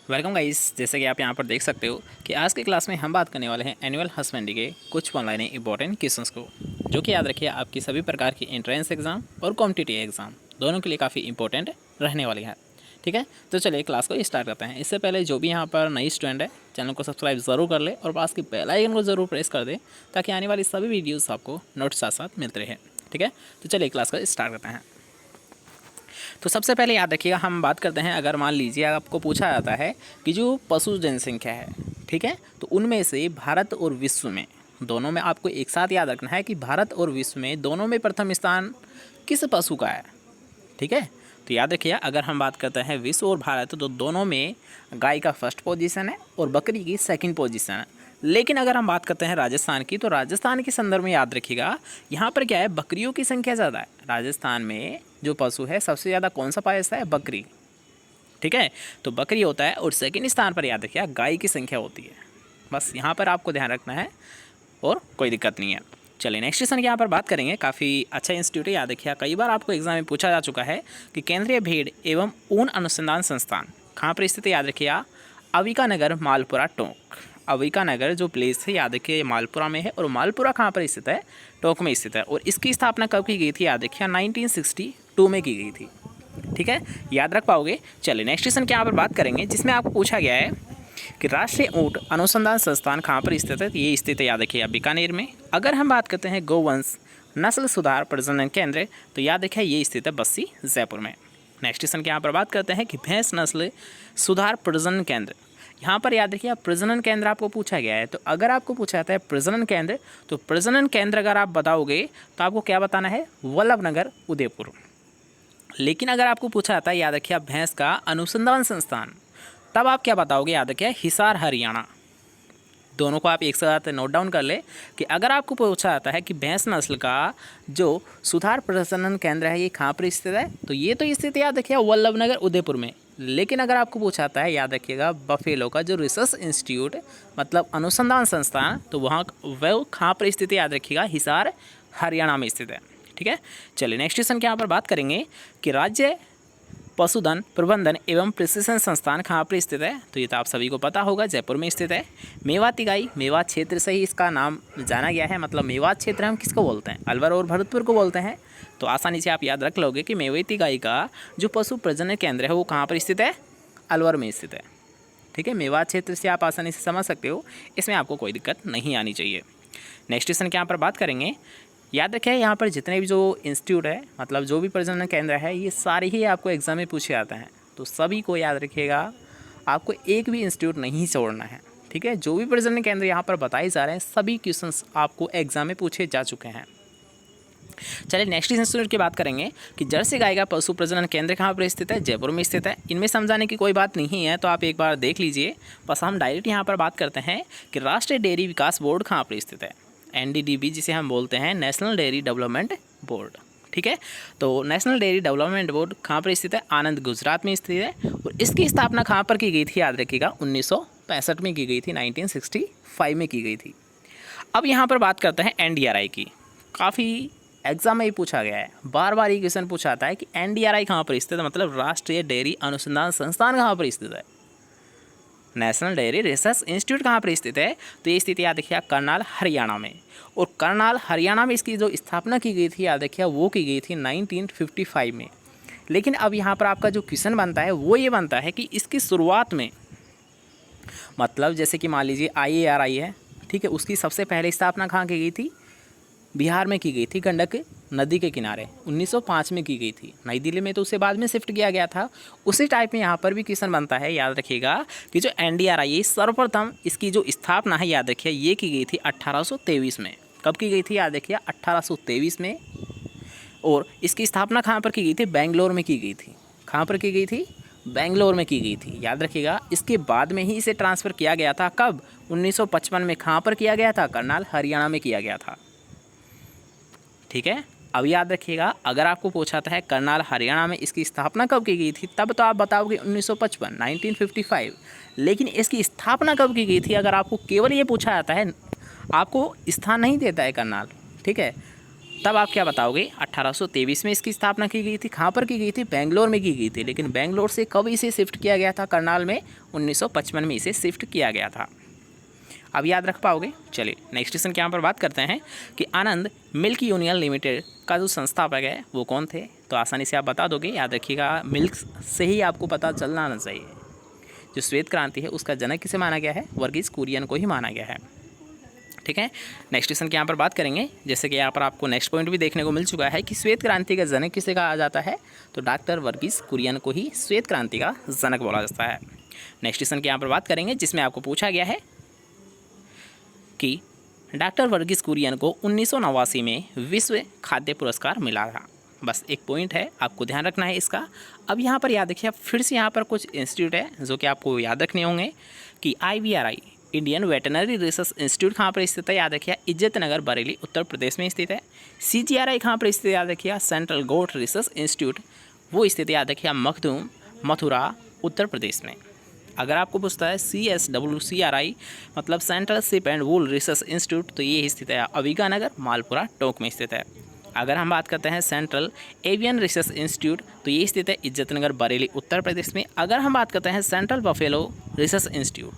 Welcome guys. जैसे कि आप यहाँ पर देख सकते हो कि आज की क्लास में हम बात करने वाले हैं एनुअल हस्बेंड्री के कुछ ऑनलाइन इंपॉर्टेंट क्वेश्चंस को, जो कि याद रखिए आपकी सभी प्रकार की एंट्रेंस एग्जाम और कॉम्पिटिटिव एग्जाम दोनों के लिए काफ़ी इंपॉर्टेंट रहने वाली है। ठीक है, तो चलिए क्लास को स्टार्ट करते हैं। इससे पहले जो भी यहाँ पर नई स्टूडेंट है, चैनल को सब्सक्राइब ज़रूर कर ले और पास की बेल आइकन को ज़रूर प्रेस कर दे, ताकि आने वाली सभी वीडियोज़ आपको नोट साथ साथ मिलते रहे। ठीक है, तो चलिए क्लास को स्टार्ट करते हैं। तो सबसे पहले याद रखिएगा, हम बात करते हैं, अगर मान लीजिए आपको पूछा जाता है कि जो पशु जनसंख्या है, ठीक है, तो उनमें से भारत और विश्व में दोनों में आपको एक साथ याद रखना है कि भारत और विश्व में दोनों में प्रथम स्थान किस पशु का है। ठीक है, तो याद रखिए, अगर हम बात करते हैं विश्व और भारत, तो दोनों में गाय का फर्स्ट पोजीशन है और बकरी की सेकंड पोजीशन है। लेकिन अगर हम बात करते हैं राजस्थान की, तो राजस्थान के संदर्भ में याद रखिएगा, यहाँ पर क्या है, बकरियों की संख्या ज़्यादा है। राजस्थान में जो पशु है सबसे ज़्यादा कौन सा पाया जाता है? बकरी। ठीक है, तो बकरी होता है और सेकंड स्थान पर याद रखिएगा गाय की संख्या होती है। बस यहाँ पर आपको ध्यान रखना है और कोई दिक्कत नहीं है। चलिए नेक्स्ट क्वेश्चन की यहाँ पर बात करेंगे। काफ़ी अच्छा इंस्टीट्यूट है, याद रखिए, कई बार आपको एग्जाम में पूछा जा चुका है कि केंद्रीय भेड़ एवं ऊन अनुसंधान संस्थान कहाँ पर स्थित है? याद रखिए, अविका नगर, मालपुरा, टोंक। अविका नगर जो प्लेस है, याद रखिए, मालपुरा में है, और मालपुरा कहाँ पर स्थित है? टोंक में स्थित है। और इसकी स्थापना कब की गई थी? याद रखिए 1962 में की गई थी। ठीक है, याद रख पाओगे। चलिए नेक्स्ट क्वेश्चन की यहाँ पर बात करेंगे, जिसमें आपको पूछा गया है कि राष्ट्रीय ऊँट अनुसंधान संस्थान कहाँ पर स्थित है? ये स्थित है, याद रखिए, बीकानेर में। अगर हम बात करते हैं गोवंश नस्ल सुधार प्रजनन केंद्र, तो याद रखिए ये स्थित है बस्सी, जयपुर में। नेक्स्ट क्वेश्चन की यहाँ पर बात करते हैं कि भैंस नस्ल सुधार प्रजनन केंद्र, यहाँ पर याद रखिए प्रजनन केंद्र आपको पूछा गया है। तो अगर आपको पूछा जाता है प्रजनन केंद्र, तो प्रजनन केंद्र अगर आप बताओगे तो आपको क्या बताना है? वल्लभनगर, उदयपुर। लेकिन अगर आपको पूछा जाता है, याद रखिए, भैंस का अनुसंधान संस्थान, तब आप क्या बताओगे? याद रखिए हिसार, हरियाणा। दोनों को आप एक साथ नोट डाउन कर ले कि अगर आपको पूछा जाता है कि भैंस नस्ल का जो सुधार प्रजनन केंद्र है ये कहाँ पर स्थित है, तो ये तो स्थित याद रखिए वल्लभनगर, उदयपुर में। लेकिन अगर आपको पूछा जाता है, याद रखिएगा, बफेलो का जो रिसर्च इंस्टीट्यूट मतलब अनुसंधान संस्थान, तो वह कहाँ पर स्थित है? याद रखिएगा हिसार, हरियाणा में स्थित है। ठीक है, चलिए नेक्स्ट क्वेश्चन के यहाँ पर बात करेंगे कि राज्य पशुधन प्रबंधन एवं प्रशिक्षण संस्थान कहाँ पर स्थित है? तो ये तो आप सभी को पता होगा, जयपुर में स्थित है। मेवाती गाय, मेवात क्षेत्र से ही इसका नाम जाना गया है। मतलब मेवात क्षेत्र हम किसको बोलते हैं? अलवर और भरतपुर को बोलते हैं। तो आसानी से आप याद रख लोगे कि मेवाती गाय का जो पशु प्रजनन केंद्र है वो कहाँ पर स्थित है? अलवर में स्थित है। ठीक है, मेवात क्षेत्र से आप आसानी से समझ सकते हो, इसमें आपको कोई दिक्कत नहीं आनी चाहिए। नेक्स्ट क्वेश्चन के यहाँ पर बात करेंगे। याद रखें, यहाँ पर जितने भी जो इंस्टीट्यूट है, मतलब जो भी प्रजनन केंद्र है, ये सारे ही आपको एग्जाम में पूछे जाते हैं। तो सभी को याद रखिएगा, आपको एक भी इंस्टीट्यूट नहीं छोड़ना है। ठीक है, जो भी प्रजनन केंद्र यहाँ पर बताए जा रहे हैं, सभी क्वेश्चंस आपको एग्जाम में पूछे जा चुके हैं। चलिए नेक्स्ट इंस्टीट्यूट की बात करेंगे कि जर्सी गाय का पशु प्रजनन केंद्र कहाँ पर स्थित है? जयपुर में स्थित है। इनमें समझाने की कोई बात नहीं है, तो आप एक बार देख लीजिए। बस हम डायरेक्ट यहाँ पर बात करते हैं कि राष्ट्रीय डेयरी विकास बोर्ड कहाँ पर स्थित है? NDDB, जिसे हम बोलते हैं नेशनल डेयरी डेवलपमेंट बोर्ड। ठीक है, तो नेशनल डेयरी डेवलपमेंट बोर्ड कहाँ पर स्थित है? आनंद, गुजरात में स्थित है। और इसकी स्थापना कहाँ पर की गई थी? याद रखिएगा 1965 में की गई थी, 1965 में की गई थी। अब यहाँ पर बात करते हैं NDRI की। काफ़ी एग्जाम में ही पूछा गया है, बार बार ये क्वेश्चन पूछा जाता है कि NDRI कहाँ पर स्थित है, मतलब राष्ट्रीय डेयरी अनुसंधान संस्थान कहाँ पर स्थित है? नेशनल डेयरी रिसर्च इंस्टीट्यूट कहाँ पर स्थित है? तो ये स्थिति याद रखिए करनाल, हरियाणा में। और करनाल, हरियाणा में इसकी जो स्थापना की गई थी, याद रखिए, वो की गई थी 1955 में। लेकिन अब यहाँ पर आपका जो क्वेश्चन बनता है वो ये बनता है कि इसकी शुरुआत में, मतलब जैसे कि मान लीजिए IARI है, ठीक है, उसकी सबसे पहले स्थापना कहाँ की गई थी? बिहार में की गई थी, गंडक नदी के किनारे, 1905 में की गई थी। नई दिल्ली में तो उससे बाद में शिफ्ट किया गया था। उसी टाइप में यहाँ पर भी क्वेश्चन बनता है। याद रखिएगा कि जो NDRI सर्वप्रथम इसकी जो स्थापना है, याद रखिए, ये की गई थी 1823 में। कब की गई थी? याद रखिए 1823 में। और इसकी स्थापना कहाँ पर की गई थी? बेंगलोर में की गई थी। कहाँ पर की गई थी? बेंगलोर में की गई थी। याद रखिएगा, इसके बाद में ही इसे ट्रांसफ़र किया गया था। कब? 1955 में। कहाँ पर किया गया था? करनाल, हरियाणा में किया गया था। ठीक है, अब याद रखिएगा, अगर आपको पूछा था है करनाल, हरियाणा में इसकी स्थापना कब की गई थी, तब तो आप बताओगे 1955, 1955। लेकिन इसकी स्थापना कब की गई थी, अगर आपको केवल ये पूछा जाता है, आपको स्थान नहीं देता है करनाल। ठीक है, तब आप क्या बताओगे? 1823 में इसकी स्थापना की गई थी। कहाँ पर की गई थी? बेंगलोर में की गई थी। लेकिन बेंगलोर से कब इसे शिफ्ट किया गया था करनाल में? 1955 में इसे शिफ्ट किया गया था। अब याद रख पाओगे? चलिए नेक्स्ट क्वेश्चन के यहाँ पर बात करते हैं कि आनंद मिल्क यूनियन लिमिटेड का जो संस्थापक है वो कौन थे? तो आसानी से आप बता दोगे। याद रखिएगा, मिल्क से ही आपको पता चलना आना चाहिए। जो श्वेत क्रांति है उसका जनक किसे माना गया है? वर्गीज कुरियन को ही माना गया है। ठीक है, नेक्स्ट क्वेश्चन के यहाँ पर बात करेंगे। जैसे कि यहाँ पर आपको नेक्स्ट पॉइंट भी देखने को मिल चुका है कि श्वेत क्रांति का जनक किसे कहा जाता है? तो डॉक्टर वर्गीज कुरियन को ही श्वेत क्रांति का जनक बोला जाता है। नेक्स्ट क्वेश्चन के यहाँ पर बात करेंगे जिसमें आपको पूछा गया है कि डॉक्टर वर्गीज कुरियन को 1989 में विश्व खाद्य पुरस्कार मिला था। बस एक पॉइंट है, आपको ध्यान रखना है इसका। अब यहाँ पर याद रखिए, फिर से यहाँ पर कुछ इंस्टीट्यूट है जो कि आपको याद रखने होंगे कि IVRI Indian veterinary research institute कहाँ पर स्थित है? याद रखिए इज्जत नगर बरेली उत्तर प्रदेश में स्थित है। CGRI कहाँ पर स्थित? याद रखिए सेंट्रल गोट रिसर्च इंस्टीट्यूट, वो स्थित याद रखिए मखदूम मथुरा उत्तर प्रदेश में। अगर आपको पूछता है CSWCRI मतलब central ship and wool research institute, तो ये स्थित है अविगा नगर मालपुरा टोंक में स्थित है। अगर हम बात करते हैं सेंट्रल एवियन रिसर्च इंस्टीट्यूट, तो ये स्थित है इज्जतनगर बरेली उत्तर प्रदेश में। अगर हम बात करते हैं सेंट्रल बफेलो रिसर्च इंस्टीट्यूट,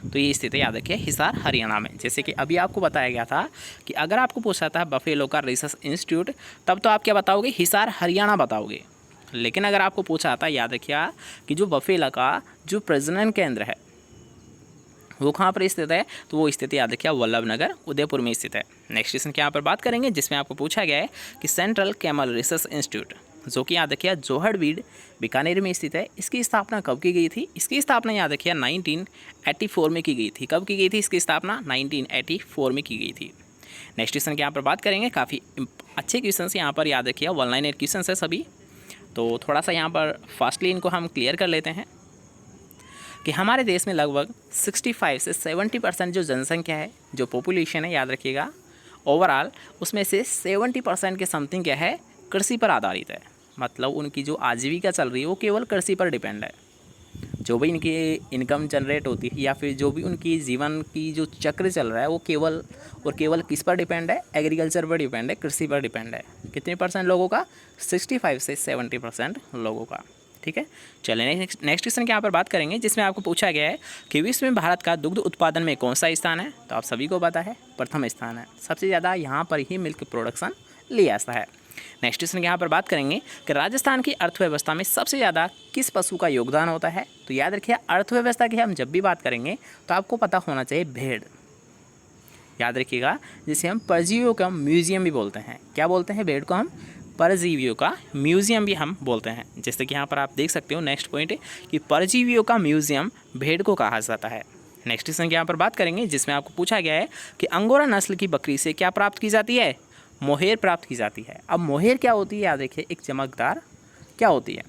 तो ये स्थित है याद रखिए हिसार हरियाणा में। जैसे कि अभी आपको बताया गया था कि अगर आपको पूछा था बफेलो का रिसर्च इंस्टीट्यूट, तब तो आप क्या बताओगे? हिसार हरियाणा बताओगे। लेकिन अगर आपको पूछा था, याद रखिए कि जो बफेला का जो प्रजनन केंद्र है वो कहाँ पर स्थित है? तो वो स्थित याद रखिए वल्लभ नगर उदयपुर में स्थित है। नेक्स्ट क्वेश्चन के यहाँ पर बात करेंगे जिसमें आपको पूछा गया है कि सेंट्रल कैमल रिसर्च इंस्टीट्यूट, जो कि याद रखिए जोहड़बीड़ बीकानेर में स्थित है, इसकी स्थापना कब की गई थी? इसकी स्थापना याद रखिए 1984 में की गई थी। कब की गई थी इसकी स्थापना? 1984 में की गई थी। नेक्स्ट क्वेश्चन के यहाँ पर बात करेंगे, काफ़ी अच्छे क्वेश्चन यहाँ पर याद रखिए, 1-लाइनर क्वेश्चन है सभी, तो थोड़ा सा यहाँ पर फास्टली इनको हम क्लियर कर लेते हैं कि हमारे देश में लगभग 65 से 70% जो जनसंख्या है, जो पॉपुलेशन है, याद रखिएगा ओवरऑल, उसमें से 70% के समथिंग क्या है? कृषि पर आधारित है। मतलब उनकी जो आजीविका चल रही है वो केवल कृषि पर डिपेंड है। जो भी इनकी इनकम जनरेट होती है या फिर जो भी उनकी जीवन की जो चक्र चल रहा है वो केवल और केवल किस पर डिपेंड है? एग्रीकल्चर पर डिपेंड है, कृषि पर डिपेंड है। कितने % लोगों का? 65 से 70% लोगों का। ठीक है, चलिए नेक्स्ट क्वेश्चन के यहाँ पर बात करेंगे जिसमें आपको पूछा गया है कि विश्व में भारत का दुग्ध उत्पादन में कौन सा स्थान है? तो आप सभी को पता है प्रथम स्थान है। सबसे ज़्यादा यहाँ पर ही मिल्क प्रोडक्शन लिया जाता है। नेक्स्ट क्वेश्चन यहाँ पर बात करेंगे कि राजस्थान की अर्थव्यवस्था में सबसे ज़्यादा किस पशु का योगदान होता है? तो याद रखिए अर्थव्यवस्था की हम जब भी बात करेंगे तो आपको पता होना चाहिए भेड़। याद रखिएगा, जिसे हम परजीवियों का म्यूजियम भी बोलते हैं। क्या बोलते हैं? भेड़ को हम परजीवियों का म्यूजियम भी हम बोलते हैं। जैसे कि यहाँ पर आप देख सकते हो नेक्स्ट पॉइंट कि परजीवियों का म्यूजियम भेड़ को कहा जाता है। नेक्स्ट क्वेश्चन यहाँ पर बात करेंगे जिसमें आपको पूछा गया है कि अंगोरा नस्ल की बकरी से क्या प्राप्त की जाती है? मोहेर प्राप्त की जाती है। अब मोहेर क्या होती है? याद रखिए एक चमकदार क्या होती है?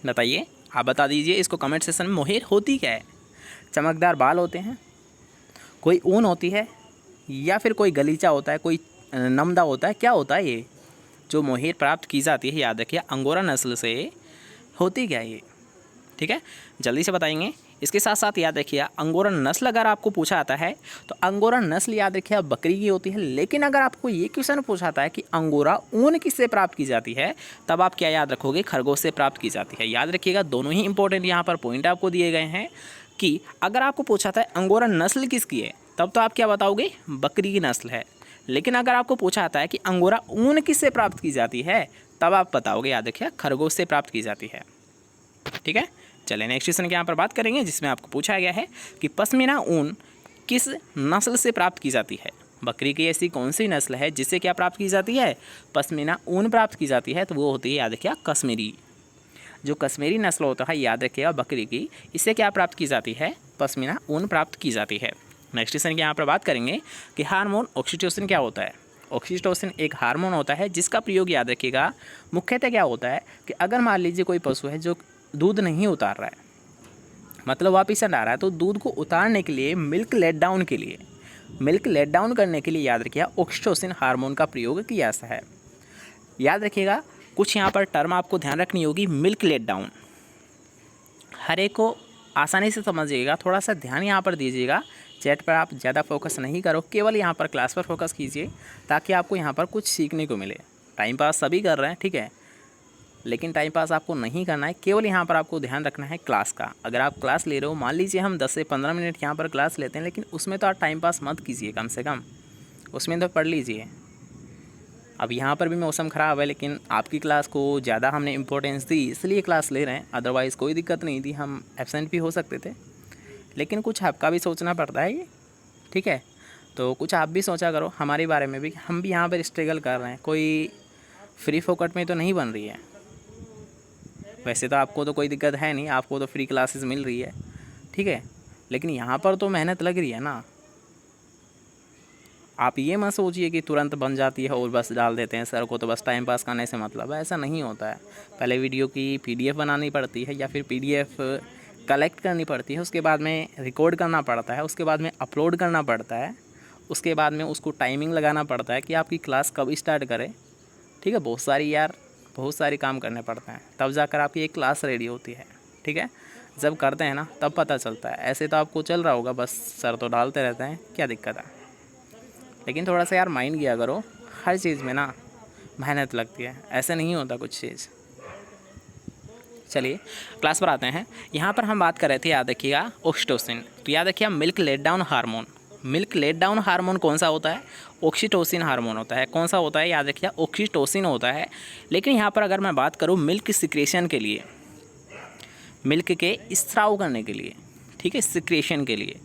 बताइए, आप बता दीजिए इसको कमेंट सेक्शन में। मोहेर होती क्या है? चमकदार बाल होते हैं, कोई ऊन होती है, या फिर कोई गलीचा होता है, कोई नमदा होता है? क्या होता है ये जो मोहेर प्राप्त की जाती है? याद रखिए अंगोरा नस्ल से होती क्या है ये? ठीक है, जल्दी से बताएंगे। इसके साथ साथ याद रखिए अंगोरा नस्ल अगर आपको पूछा आता है तो अंगोरा नस्ल याद रखिए बकरी की होती है। लेकिन अगर आपको ये क्वेश्चन पूछा आता है कि अंगोरा ऊन किससे प्राप्त की जाती है, तब आप क्या याद रखोगे? खरगोश से प्राप्त की जाती है। याद रखिएगा दोनों ही इंपॉर्टेंट यहाँ पर पॉइंट आपको दिए गए हैं कि अगर आपको पूछा था अंगोरा नस्ल किसकी है, तब तो आप क्या बताओगे? बकरी की नस्ल है। लेकिन अगर आपको पूछा आता है कि अंगोरा ऊन किससे प्राप्त की जाती है, तब आप बताओगे याद रखिए खरगोश से प्राप्त की जाती है। ठीक है, चलिए नेक्स्ट क्वेश्चन के यहाँ पर बात करेंगे जिसमें आपको पूछा गया है कि पश्मीना ऊन किस नस्ल से प्राप्त की जाती है? बकरी की ऐसी कौन सी नस्ल है जिससे क्या प्राप्त की जाती है? पश्मीना ऊन प्राप्त की जाती है। तो वो होती है याद रखिए कश्मीरी। जो कश्मीरी नस्ल होता है याद रखिएगा बकरी की, इससे क्या प्राप्त की जाती है? पश्मीना ऊन प्राप्त की जाती है। नेक्स्ट क्वेश्चन के यहाँ पर बात करेंगे कि हार्मोन ऑक्सीटोसिन क्या होता है? ऑक्सीटोसिन एक हार्मोन होता है जिसका प्रयोग याद रखिएगा मुख्यतः क्या होता है कि अगर मान लीजिए कोई पशु है जो दूध नहीं उतार रहा है, मतलब वापिस आ रहा है, तो दूध को उतारने के लिए मिल्क लेट डाउन के लिए, मिल्क लेट डाउन करने के लिए याद रखिएगा ऑक्सीटोसिन हार्मोन का प्रयोग किया जाता है। याद रखिएगा कुछ यहाँ पर टर्म आपको ध्यान रखनी होगी। मिल्क लेट डाउन, हर एक को आसानी से समझिएगा, थोड़ा सा ध्यान यहाँ पर दीजिएगा। चैट पर आप ज़्यादा फोकस नहीं करो, केवल यहाँ पर क्लास पर फोकस कीजिए ताकि आपको यहाँ पर कुछ सीखने को मिले। टाइम पास सभी कर रहे हैं, ठीक है, लेकिन टाइम पास आपको नहीं करना है, केवल यहाँ पर आपको ध्यान रखना है क्लास का। अगर आप क्लास ले रहे हो, मान लीजिए हम 10 से 15 मिनट यहाँ पर क्लास लेते हैं, लेकिन उसमें तो आप टाइम पास मत कीजिए, कम से कम उसमें तो पढ़ लीजिए। अब यहाँ पर भी मौसम ख़राब है, लेकिन आपकी क्लास को ज़्यादा हमने इम्पोर्टेंस दी इसलिए क्लास ले रहे हैं, अदरवाइज़ कोई दिक्कत नहीं थी, हम एब्सेंट भी हो सकते थे। लेकिन कुछ आपका भी सोचना पड़ता है ये, ठीक है, तो कुछ आप भी सोचा करो हमारे बारे में भी। हम भी यहाँ पर स्ट्रगल कर रहे हैं, कोई फ्री फोकट में तो नहीं बन रही है। वैसे तो आपको तो कोई दिक्कत है नहीं, आपको तो फ्री क्लासेस मिल रही है, ठीक है, लेकिन यहाँ पर तो मेहनत लग रही है ना। आप ये मत सोचिए कि तुरंत बन जाती है और बस डाल देते हैं सर को, तो बस टाइम पास करने से मतलब है, ऐसा नहीं होता है। पहले वीडियो की PDF बनानी पड़ती है या फिर PDF कलेक्ट करनी पड़ती है, उसके बाद में रिकॉर्ड करना पड़ता है, उसके बाद में अपलोड करना पड़ता है, उसके बाद में उसको टाइमिंग लगाना पड़ता है कि आपकी क्लास कब स्टार्ट करे, ठीक है। बहुत सारी काम करने पड़ते हैं, तब जाकर आपकी एक क्लास रेडी होती है, ठीक है। जब करते हैं ना तब पता चलता है। ऐसे तो आपको चल रहा होगा, बस सर तो डालते रहते हैं, क्या दिक्कत है। लेकिन थोड़ा सा यार माइंड किया करो, हर चीज़ में ना मेहनत लगती है, ऐसे नहीं होता कुछ चीज़। चलिए क्लास पर आते हैं। यहाँ पर हम बात कर रहे थे, याद रखिएगा, ऑक्सीटोसिन। तो याद रखिए milk let down hormone. Milk let down hormone कौन सा होता है? ऑक्सीटोसिन हार्मोन होता है। कौन सा होता है? याद रखिए ऑक्सीटोसिन होता है। लेकिन यहाँ पर अगर मैं बात करूँ मिल्क सिक्रेशन के लिए, मिल्क के स्त्राव करने के लिए, ठीक है, सिक्रेशन के लिए,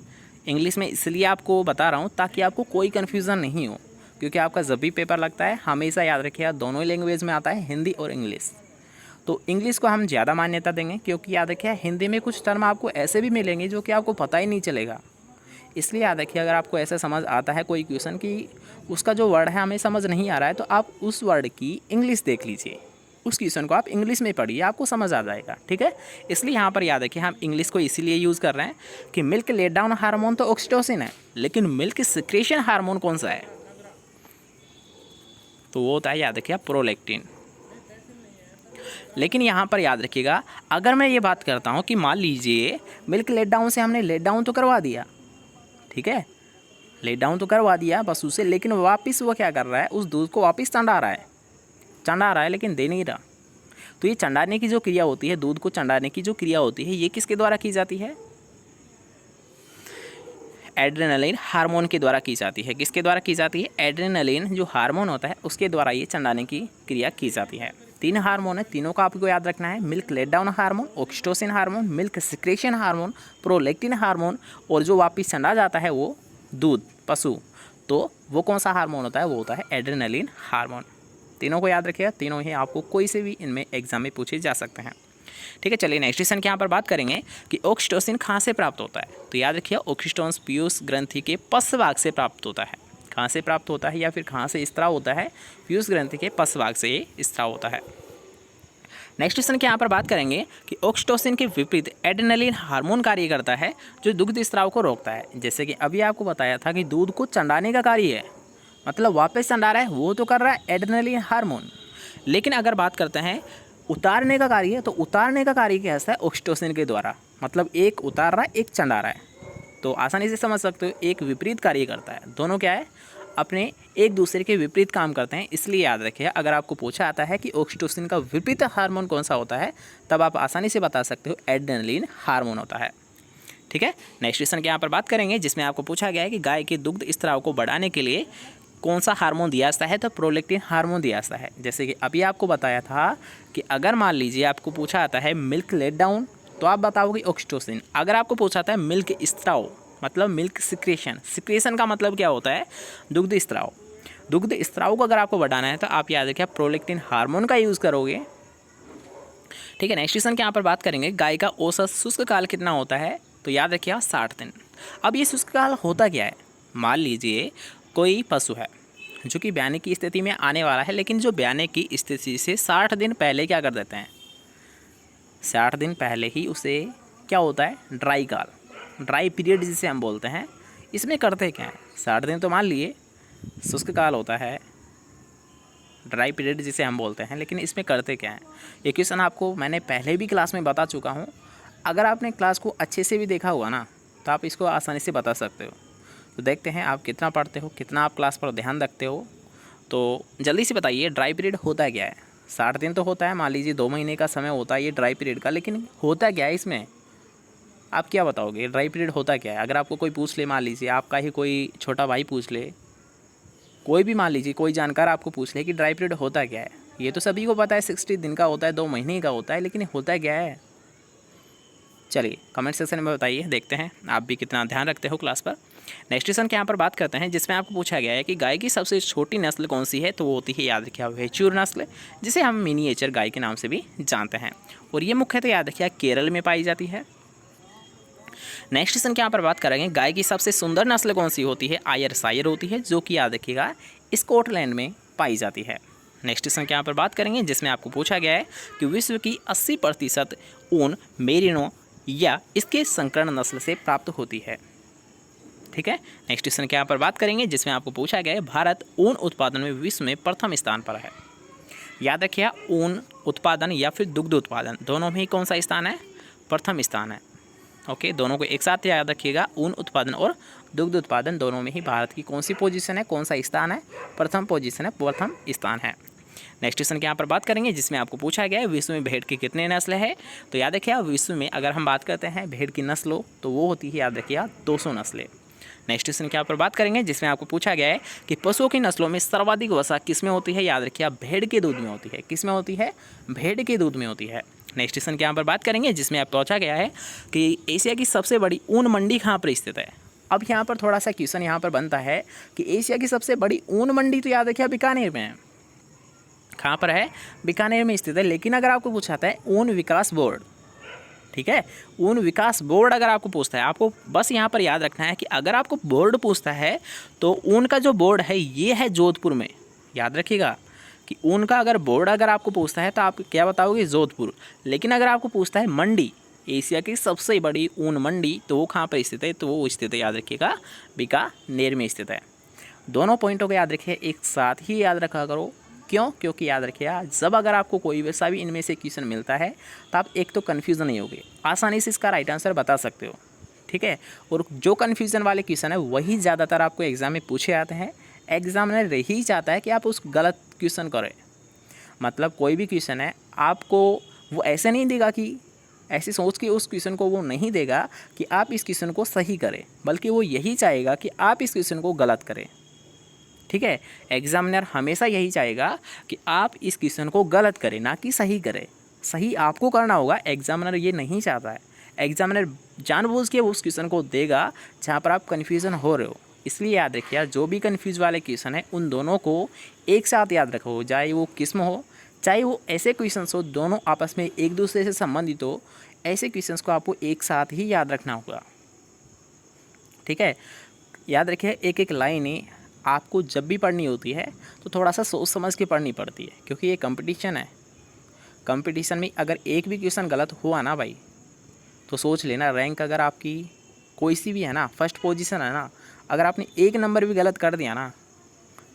इंग्लिश में इसलिए आपको बता रहा हूँ ताकि आपको कोई कन्फ्यूज़न नहीं हो, क्योंकि आपका जब भी पेपर लगता है हमेशा याद रखिएगा दोनों ही लैंग्वेज में आता है, हिंदी और इंग्लिश। तो इंग्लिश को हम ज़्यादा मान्यता देंगे, क्योंकि याद रखिए हिंदी में कुछ टर्म आपको ऐसे भी मिलेंगे जो कि आपको पता ही नहीं चलेगा। इसलिए याद रखिए अगर आपको ऐसा समझ आता है कोई क्वेश्चन कि उसका जो वर्ड है हमें समझ नहीं आ रहा है, तो आप उस वर्ड की इंग्लिश देख लीजिए, उस क्वेश्चन को आप इंग्लिश में पढ़िए, आपको समझ आ जाएगा, ठीक है। इसलिए यहाँ पर याद रखिए हम इंग्लिश को इसीलिए यूज़ कर रहे हैं कि मिल्क लेट डाउन हार्मोन तो ऑक्सीटोसिन है, लेकिन मिल्क सिक्रेशन हार्मोन कौन सा है? तो वो होता है, याद रखिए, प्रोलैक्टिन। लेकिन यहाँ पर याद रखिएगा अगर मैं ये बात करता हूँ कि मान लीजिए मिल्क लेट डाउन से हमने लेट डाउन तो करवा दिया, ठीक है, लेट डाउन तो करवा दिया पशु से, लेकिन वापस वो क्या कर रहा है, उस दूध को वापस चंडा रहा है, लेकिन दे नहीं रहा। तो ये चंडाने की जो क्रिया होती है, दूध को चंडाने की जो क्रिया होती है, ये किसके द्वारा की जाती है? एड्रेनलिन हार्मोन के द्वारा की जाती है। किसके द्वारा की जाती है? एड्रेनलिन जो हार्मोन होता है उसके द्वारा ये चंडाने की क्रिया की जाती है। 3 हार्मोन है, तीनों का आपको याद रखना है, milk let down hormone, oxytocin hormone, milk secretion hormone, prolactin hormone, और जो वापस चंडा जाता है वो दूध पशु, तो वो कौन सा हार्मोन होता है? वो होता है एड्रेनलिन हार्मोन। तीनों को याद रखिएगा, तीनों ही आपको कोई से भी इनमें एग्जाम में पूछे जा सकते हैं, ठीक है। चलिए नेक्स्ट क्वेश्चन के यहाँ पर बात करेंगे कि ऑक्सीटोसिन कहाँ से प्राप्त होता है। तो याद रखिए ऑक्सीटोसिन पीयूष ग्रंथि के पश्च भाग से प्राप्त होता है। कहाँ से प्राप्त होता है या फिर कहाँ से स्त्राव होता है? पीयूष ग्रंथि के पश्च भाग से ये स्त्राव होता है। नेक्स्ट क्वेश्चन के यहाँ पर बात करेंगे कि ऑक्सीटोसिन के विपरीत एड्रेनलिन हार्मोन कार्य करता है जो दुग्ध स्त्राव को रोकता है। जैसे कि अभी आपको बताया था कि दूध को चंडाने का कार्य है, मतलब वापस चंडा रहा है, वो तो कर रहा है एड्रेनलिन हार्मोन। लेकिन अगर बात करते हैं उतारने का कार्य, तो उतारने का कार्य कैसा है? ऑक्सीटोसिन के द्वारा, मतलब एक उतार रहा है एक चंडा रहा है। तो आसानी से समझ सकते हो एक विपरीत कार्य करता है, दोनों क्या है, अपने एक दूसरे के विपरीत काम करते हैं। इसलिए याद रखिए अगर आपको पूछा आता है कि ऑक्सीटोसिन का विपरीत हार्मोन कौन सा होता है, तब आप आसानी से बता सकते हो एड्रेनलिन हार्मोन होता है, ठीक है। नेक्स्ट क्वेश्चन के यहाँ पर बात करेंगे जिसमें आपको पूछा गया है कि गाय के दुग्ध स्त्राव को बढ़ाने के लिए कौन सा हार्मोन दिया जाता है? तो प्रोलैक्टिन हार्मोन दिया जाता है। जैसे कि अभी आपको बताया था कि अगर मान लीजिए आपको पूछा आता है मिल्क लेट डाउन, तो आप बताओगे ऑक्सीटोसिन। अगर आपको पूछा आता है मिल्क स्त्राव, मतलब मिल्क सिक्रेशन, सिक्रेशन का मतलब क्या होता है? दुग्ध स्त्राव। दुग्ध स्त्राव को अगर आपको बढ़ाना है तो आप याद रखिए प्रोलैक्टिन हार्मोन का यूज़ करोगे, ठीक है। नेक्स्ट क्वेश्चन के यहाँ पर बात करेंगे गाय का औसत शुष्क काल कितना होता है? तो याद रखिए 60 दिन। अब ये शुष्क काल होता क्या है? मान लीजिए कोई पशु है जो कि ब्याने की स्थिति में आने वाला है, लेकिन जो ब्याने की स्थिति से 60 दिन पहले क्या कर देते हैं? 60 दिन पहले ही उसे क्या होता है? ड्राई काल, ड्राई पीरियड जिसे हम बोलते हैं। इसमें करते क्या है? 60 दिन तो मान लिए शुष्क काल होता है, ड्राई पीरियड जिसे हम बोलते हैं, लेकिन इसमें करते क्या है? ये क्वेश्चन आपको मैंने पहले भी क्लास में बता चुका हूँ, अगर आपने क्लास को अच्छे से भी देखा हुआ ना तो आप इसको आसानी से बता सकते हो। तो देखते हैं आप कितना पढ़ते हो, कितना आप क्लास पर ध्यान रखते हो। तो जल्दी से बताइए ड्राई पीरियड होता क्या है? 60 दिन तो होता है, मान लीजिए 2 महीने का समय होता है ये ड्राई पीरियड का, लेकिन होता क्या है इसमें? आप क्या बताओगे ड्राई पीरियड होता क्या है? अगर आपको कोई पूछ ले, मान लीजिए आपका ही कोई छोटा भाई पूछ ले, कोई भी मान लीजिए कोई जानकार आपको पूछ ले कि ड्राई पीरियड होता क्या है, ये तो सभी को पता है 60 दिन का होता है, 2 महीने का होता है, लेकिन होता क्या है? चलिए कमेंट सेक्शन में बताइए, देखते हैं आप भी कितना ध्यान रखते हो क्लास पर। नेक्स्ट क्वेश्चन के यहाँ पर बात करते हैं, जिसमें आपको पूछा गया है कि गाय की सबसे छोटी नस्ल कौन सी है? तो वो होती है, याद रखिए, वेचूर नस्ल, जिसे हम मिनिएचर गाय के नाम से भी जानते हैं, और ये मुख्यतः याद रखिए केरल में पाई जाती है। नेक्स्ट क्वेश्चन के यहाँ पर बात करेंगे, गाय की सबसे सुंदर नस्ल कौन सी होती है? आयरशायर होती है, जो कि याद रखिएगा स्कॉटलैंड में पाई जाती है। नेक्स्ट क्वेश्चन के यहाँ पर बात करेंगे, जिसमें आपको पूछा गया है कि विश्व की 80% ऊन मेरिनो या इसके संकर्ण नस्ल से प्राप्त होती है। ठीक है। नेक्स्ट क्वेश्चन के यहाँ पर बात करेंगे, जिसमें आपको पूछा गया है भारत ऊन उत्पादन में विश्व में प्रथम स्थान पर है। याद रखिए ऊन उत्पादन या फिर दुग्ध उत्पादन, दोनों में ही कौन सा स्थान है? प्रथम स्थान है। ओके, दोनों को एक साथ याद रखिएगा, ऊन उत्पादन और दुग्ध उत्पादन दोनों में ही भारत की कौन सी पोजीशन है, कौन सा स्थान है? प्रथम पोजीशन है, प्रथम स्थान है। नेक्स्ट क्वेश्चन के यहाँ पर बात करेंगे, जिसमें आपको पूछा गया है विश्व में भेड़ की कितने नस्ल है? तो याद रखिए विश्व में अगर हम बात करते हैं भेड़ की नस्लों, तो वो होती है, याद रखिए 200 नस्लें। नेक्स्ट क्वेश्चन के यहाँ पर बात करेंगे, जिसमें आपको पूछा गया है कि पशुओं की नस्लों में सर्वाधिक वसा किसमें होती है? याद रखिए भेड़ के दूध में होती है। किसमें होती है? भेड़ के दूध में होती है। नेक्स्ट क्वेश्चन के यहाँ पर बात करेंगे, जिसमें आप पूछा गया है कि एशिया की सबसे बड़ी ऊन मंडी कहाँ पर स्थित है? अब यहाँ पर थोड़ा सा क्वेश्चन यहाँ पर बनता है कि एशिया की सबसे बड़ी ऊन मंडी तो याद रखिए बीकानेर में है। कहाँ पर है? बीकानेर में स्थित है। लेकिन अगर आपको पूछाता है ऊन विकास बोर्ड, ठीक है, ऊन विकास बोर्ड अगर आपको पूछता है, आपको बस यहाँ पर याद रखना है कि अगर आपको बोर्ड पूछता है तो ऊन का जो बोर्ड है ये है जोधपुर में। याद रखिएगा कि ऊन का अगर बोर्ड अगर आपको पूछता है तो आप क्या बताओगे? जोधपुर। लेकिन अगर आपको पूछता है मंडी, एशिया की सबसे बड़ी ऊन मंडी, तो वो कहाँ पर स्थित है? तो वो स्थित है, याद रखिएगा, बीकानेर में स्थित है। दोनों पॉइंटों को याद रखिए, एक साथ ही याद रखा करो। क्यों? क्योंकि याद रखिए जब अगर आपको कोई वैसा भी इनमें से क्वेश्चन मिलता है तो आप एक तो कन्फ्यूज़न नहीं होगे, आसानी से इसका राइट आंसर बता सकते हो। ठीक है, और जो कन्फ्यूज़न वाले क्वेश्चन है वही ज़्यादातर आपको एग्ज़ाम में पूछे जाते हैं। एग्जामिनर यही चाहता है कि आप उस गलत क्वेश्चन करें। मतलब कोई भी क्वेश्चन है आपको वो ऐसे नहीं देगा कि ऐसी सोच के उस क्वेश्चन को वो नहीं देगा कि आप इस क्वेश्चन को सही करें, बल्कि वो यही चाहेगा कि आप इस क्वेश्चन को गलत करें। ठीक है, एग्जामिनर हमेशा यही चाहेगा कि आप इस क्वेश्चन को गलत करें, ना कि सही करें। सही आपको करना होगा, एग्जामिनर ये नहीं चाहता है। एग्जामिनर जानबूझ के उस क्वेश्चन को देगा जहाँ पर आप कन्फ्यूज़न हो रहे हो। इसलिए याद रखिए जो भी कन्फ्यूज वाले क्वेश्चन है उन दोनों को एक साथ याद रखो, चाहे वो किस्म हो, चाहे वो ऐसे क्वेश्चंस हो दोनों आपस में एक दूसरे से संबंधित हो, ऐसे क्वेश्चंस को आपको एक साथ ही याद रखना होगा। ठीक है, याद रखिए एक एक लाइन आपको जब भी पढ़नी होती है तो थोड़ा सा सोच समझ के पढ़नी पड़ती है, क्योंकि ये कंपटीशन है। कंपटीशन में अगर एक भी क्वेश्चन गलत हुआ ना भाई, तो सोच लेना रैंक अगर आपकी कोई सी भी है ना, फर्स्ट पोजीशन है ना, अगर आपने एक नंबर भी गलत कर दिया ना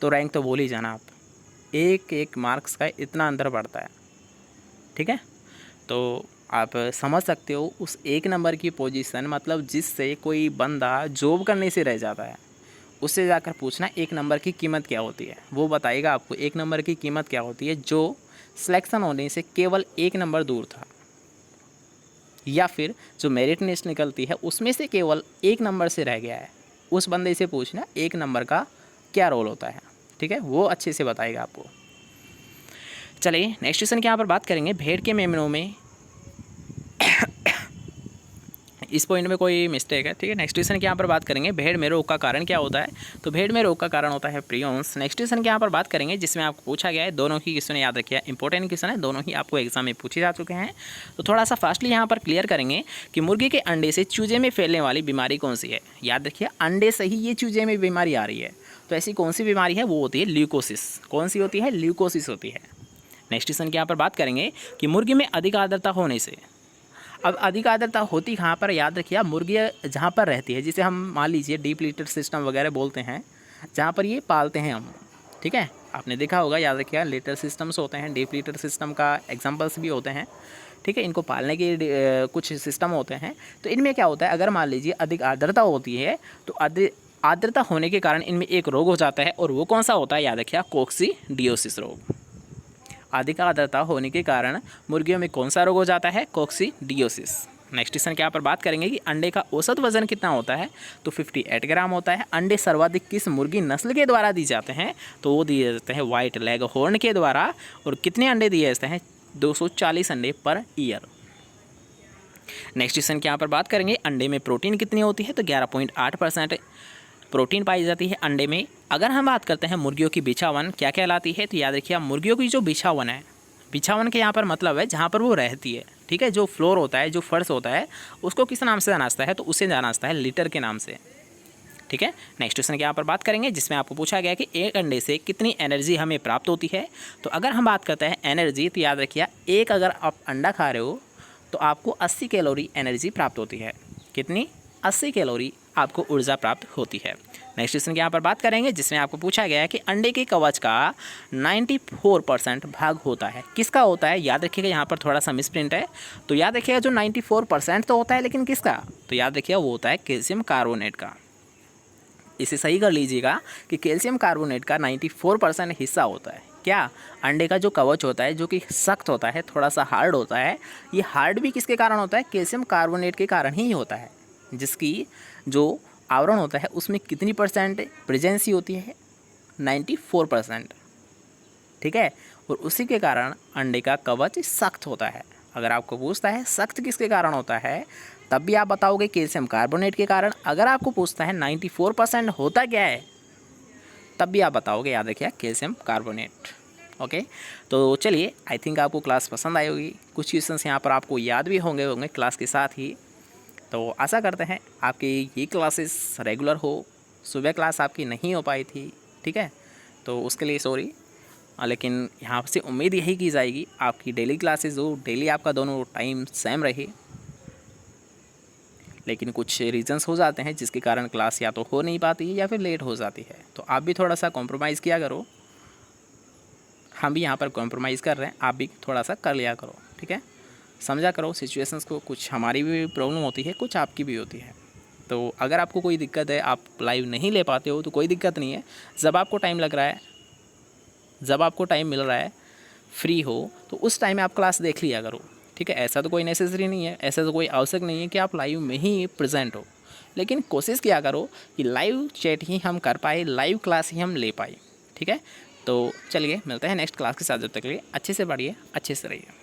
तो रैंक तो भूल ही जाना आप। एक एक मार्क्स का इतना अंतर पड़ता है। ठीक है, तो आप समझ सकते हो उस एक नंबर की पोजीशन, मतलब जिससे कोई बंदा जॉब करने से रह जाता है, उससे जाकर पूछना एक नंबर की कीमत क्या होती है। वो बताएगा आपको एक नंबर की कीमत क्या होती है, जो सिलेक्शन होने से केवल एक नंबर दूर था, या फिर जो मेरिट लिस्ट निकलती है उसमें से केवल एक नंबर से रह गया है। उस बंदे से पूछना एक नंबर का क्या रोल होता है। ठीक है, वो अच्छे से बताएगा आपको। चलिए नेक्स्ट क्वेश्चन के यहाँ पर बात करेंगे, भेड़ के मेमनों में इस पॉइंट में कोई मिस्टेक है। ठीक है, नेक्स्ट क्वेश्चन के यहाँ पर बात करेंगे, भेड़ में रोग का कारण क्या होता है? तो भेड़ में रोग का कारण होता है प्रियोन्स। नेक्स्ट क्वेश्चन के यहाँ पर बात करेंगे, जिसमें आपको पूछा गया है, दोनों ही क्वेश्चन याद रखिए, इंपॉर्टेंट क्वेश्चन है, दोनों ही आपको एग्जाम में पूछे जा चुके हैं। तो थोड़ा सा फास्टली यहाँ पर क्लियर करेंगे कि मुर्गी के अंडे से चूजे में फैलने वाली बीमारी कौन सी है? याद रखिए अंडे से ही ये चूजे में बीमारी आ रही है, तो ऐसी कौन सी बीमारी है? वो होती है ल्यूकोसिस। कौन सी होती है? ल्यूकोसिस होती है। नेक्स्ट क्वेश्चन के यहाँ पर बात करेंगे कि मुर्गी में अधिक आर्द्रता होने से, अब अधिक आर्द्रता होती कहाँ पर? याद रखिए मुर्गी जहाँ पर रहती है, जिसे हम मान लीजिए डीप लीटर सिस्टम वगैरह बोलते हैं, जहाँ पर ये पालते हैं हम। ठीक है, आपने देखा होगा, याद रखिए लीटर सिस्टम्स होते हैं, डीप लीटर सिस्टम का एग्जांपल्स भी होते हैं। ठीक है। इनको पालने के कुछ सिस्टम होते हैं। तो इनमें क्या होता है, अगर मान लीजिए अधिक आर्द्रता होती है तो आर्द्रता होने के कारण इनमें एक रोग हो जाता है, और वो कौन सा होता है, याद रखिए, कोक्सीडियोसिस रोग। अधिक आर्द्रता होने के कारण मुर्गियों में कौन सा रोग हो जाता है, कोक्सीडियोसिस। नेक्स्ट क्वेश्चन के यहाँ पर बात करेंगे कि अंडे का औसत वजन कितना होता है, तो 58 ग्राम होता है। अंडे सर्वाधिक किस मुर्गी नस्ल के द्वारा दी जाते हैं, तो वो दिए जाते हैं वाइट लेग हॉर्न के द्वारा। और कितने अंडे दिए जाते हैं, 240 अंडे पर ईयर। नेक्स्ट क्वेश्चन के यहाँ पर बात करेंगे अंडे में प्रोटीन कितनी होती है, तो 11.8% प्रोटीन पाई जाती है अंडे में। अगर हम बात करते हैं मुर्गियों की बिछावन क्या कहलाती है, तो याद रखिए मुर्गियों की जो बिछावन है, बिछावन के यहाँ पर मतलब है जहाँ पर वो रहती है, ठीक है। जो फ्लोर होता है, जो फर्श होता है, उसको किस नाम से जाना जाता है, तो उसे जाना जाता है लिटर के नाम से, ठीक है। नेक्स्ट क्वेश्चन के यहाँ पर बात करेंगे जिसमें आपको पूछा गया कि एक अंडे से कितनी एनर्जी हमें प्राप्त होती है। तो अगर हम बात करते हैं एनर्जी, तो याद रखिए एक अगर आप अंडा खा रहे हो तो आपको 80 कैलोरी एनर्जी प्राप्त होती है। कितनी, 80 कैलोरी आपको ऊर्जा प्राप्त होती है। नेक्स्ट क्वेश्चन की यहाँ पर बात करेंगे जिसमें आपको पूछा गया है कि अंडे के कवच का 94% भाग होता है, किसका होता है। याद रखिएगा यहाँ पर थोड़ा सा मिसप्रिंट है, तो याद रखिएगा जो 94% तो होता है, लेकिन किसका, तो याद रखिएगा वो होता है कैल्शियम कार्बोनेट का। इसे सही कर लीजिएगा कि कैल्शियम कार्बोनेट का 94% हिस्सा होता है। क्या, अंडे का जो कवच होता है जो कि सख्त होता है, थोड़ा सा हार्ड होता है, ये हार्ड भी किसके कारण होता है, कैल्शियम कार्बोनेट के कारण ही होता है, जिसकी जो आवरण होता है उसमें कितनी परसेंट प्रेजेंसी होती है, 94%, ठीक है। और उसी के कारण अंडे का कवच सख्त होता है। अगर आपको पूछता है सख्त किसके कारण होता है, तब भी आप बताओगे कैल्शियम कार्बोनेट के कारण। अगर आपको पूछता है 94% होता क्या है, तब भी आप बताओगे, याद रखिए, कैल्शियम कार्बोनेट। ओके, तो चलिए, आई थिंक आपको क्लास पसंद आई होगी। कुछ क्वेश्चंस यहाँ पर आपको याद भी होंगे क्लास के साथ ही। तो आशा करते हैं आपकी ये क्लासेस रेगुलर हो। सुबह क्लास आपकी नहीं हो पाई थी, ठीक है, तो उसके लिए सॉरी, लेकिन यहाँ से उम्मीद यही की जाएगी आपकी डेली क्लासेस हो, डेली आपका दोनों टाइम सेम रहे। लेकिन कुछ रीजंस हो जाते हैं जिसके कारण क्लास या तो हो नहीं पाती है या फिर लेट हो जाती है, तो आप भी थोड़ा सा कॉम्प्रोमाइज़ किया करो। हम भी यहाँ पर कॉम्प्रोमाइज़ कर रहे हैं, आप भी थोड़ा सा कर लिया करो, ठीक है। समझा करो सिचुएशंस को, कुछ हमारी भी प्रॉब्लम होती है, कुछ आपकी भी होती है। तो अगर आपको कोई दिक्कत है, आप लाइव नहीं ले पाते हो, तो कोई दिक्कत नहीं है। जब आपको टाइम लग रहा है, जब आपको टाइम मिल रहा है, फ्री हो, तो उस टाइम में आप क्लास देख लिया करो, ठीक है। ऐसा तो कोई नेसेसरी नहीं है, ऐसा तो कोई आवश्यक नहीं है कि आप लाइव में ही प्रेजेंट हो, लेकिन कोशिश किया करो कि लाइव चैट ही हम कर पाए, लाइव क्लास ही हम ले पाए, ठीक है। तो चलिए मिलते हैं नेक्स्ट क्लास के साथ, जब तक के लिए अच्छे से पढ़िए, अच्छे से रहिए।